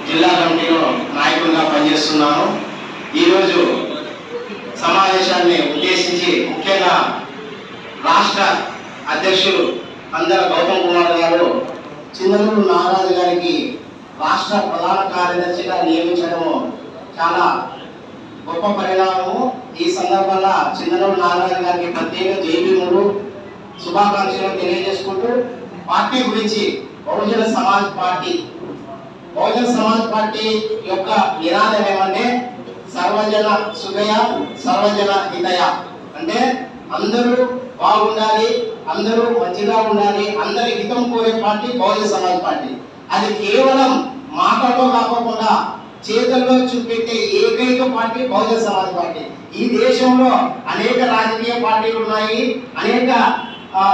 జిల్లా కమిటీలో నాయకుడిగా పనిచేస్తున్నాను. ఈరోజు సమావేశాన్ని ఉద్దేశించి ముఖ్యంగా రాష్ట్ర అధ్యక్షులు అందర గౌతమ్ కుమార్ గారు చిందనూరు నాగరాజు గారికి రాష్ట్ర ప్రధాన కార్యదర్శిగా నియమించడము చాలా గొప్ప పరిణామము. ఈ సందర్భంగా చిందనూరు నాగరాజు గారికి ప్రత్యేక జైబీములు శుభాకాంక్షలు తెలియజేసుకుంటూ పార్టీ గురించి బహుజన సమాజ్ పార్టీ యొక్క నినాదం ఏమంటే సర్వజన సుఖయ సర్వజన హితయ, అంటే అందరూ బాగుండాలి, అందరూ మంచిగా ఉండాలి, అందరి హితం కోరే పార్టీ బహుజన సమాజ్ పార్టీ. అది కేవలం మాటల్లో కాకుండా చేతుల్లో చూపెట్టే ఏకైక పార్టీ బహుజన సమాజ్ పార్టీ. ఈ దేశంలో అనేక రాజకీయ పార్టీలు ఉన్నాయి, అనేక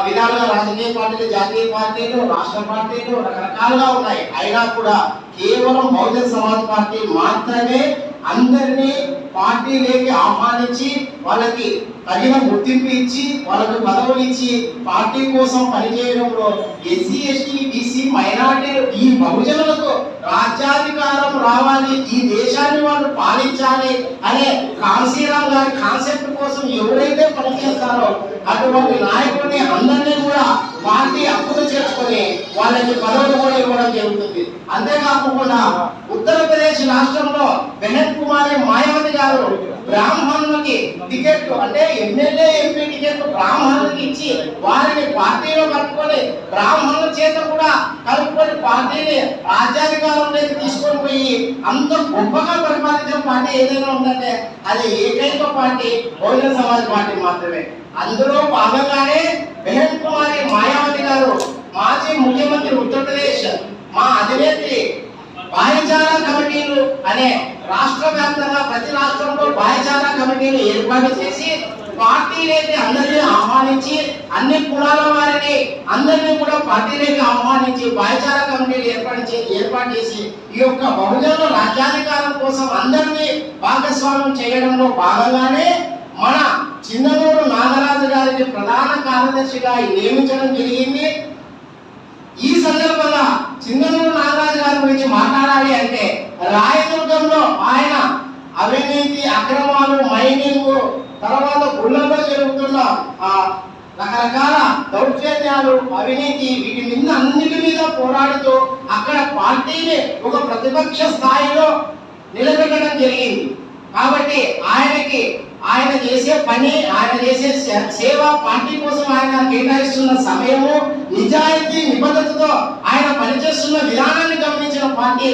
విధాలుగా రాజకీయ పార్టీలు, జాతీయ పార్టీలు, రాష్ట్ర పార్టీలు రకరకాలుగా ఉన్నాయి. అయినా కూడా కేవలం బహుజన సమాజ్ పార్టీ మాత్రమే అందరినీ పార్టీలోకి ఆహ్వానించి వాళ్ళకి తగిన గుర్తింపు ఇచ్చి వాళ్ళకు పదవులు ఇచ్చి పార్టీ కోసం పనిచేయడంలో ఎస్సీ ఎస్టీ బీసీ మైనార్టీలు ఈ బహుజనులకు రాజ్యాధికారం రావాలి, ఈ దేశాన్ని వాళ్ళు పాలించాలి అనే కాశీరామ్ గారి కాన్సెప్ట్ కోసం ఎవరైతే పనిచేస్తారో అటువంటి నాయకుడిని అందరినీ కూడా పార్టీ హక్కులు చేర్చుకొని వాళ్ళకి పదవులు కూడా ఇవ్వడం జరుగుతుంది. అంతేకాకుండా ఉత్తరప్రదేశ్ రాష్ట్రంలో బెహన్ కుమారి మాయావతి గారు బ్రాహ్మణులకి టికెట్, అంటే ఎమ్మెల్యే ఎంపీ టికెట్ బ్రాహ్మణులకి ఇచ్చి వారిని పార్టీలో కలుపుకొని బ్రాహ్మణుల చేత కూడా కలుపుకొని పార్టీని రాజ్యాధికారంలోకి తీసుకొని పోయి అంత గొప్పగా పరిపాలించిన పార్టీ ఏదైనా ఉందంటే అది ఏకైక పార్టీ బహుజన సమాజ్ పార్టీ మాత్రమే. అందులో భాగంగానే బెహన్ కుమారి మాయావతి గారు మాజీ ముఖ్యమంత్రి ఉత్తరప్రదేశ్ మా అధినేత్రి భాయిచారా కమిటీలు అనే రాష్ట్ర వ్యాప్తంగా ప్రతి రాష్ట్రంలో భాయిచారా కమిటీలు ఏర్పాటు చేసి పార్టీలోకి అందరినీ ఆహ్వానించి అన్ని కులాల వారిని అందరినీ కూడా పార్టీలోకి ఆహ్వానించి భాయిచారా కమిటీలు ఏర్పాటు చేసి ఈ యొక్క బహుజనుల రాజ్యాధికారం కోసం అందరినీ భాగస్వామ్యం చేయడంలో భాగంగానే మన చిందనూరు నాగరాజు గారికి ప్రధాన కార్యదర్శిగా నియమించడం జరిగింది. ఈ సందర్భంగా చిందనూరు నాగరాజు గారి గురించి మాట్లాడాలి అంటే రాయదుర్గంలో ఆయన అవినీతి, అక్రమాలు, మైనింగ్, తర్వాత గుళ్ళలో జరుగుతున్న రకరకాల దౌర్జన్యాలు, అవినీతి, వీటి మీద అన్నిటి మీద పోరాడుతూ అక్కడ పార్టీని ఒక ప్రతిపక్ష స్థాయిలో నిలబెట్టడం జరిగింది. కాబట్టి ఆయన చేసే పని, ఆయన చేసే సేవ, పార్టీ కోసం ఆయన కేటాయిస్తున్న సమయము, నిజాయితీ నిబద్ధతతో ఆయన పనిచేస్తున్న విధానాన్ని గమనించిన పార్టీ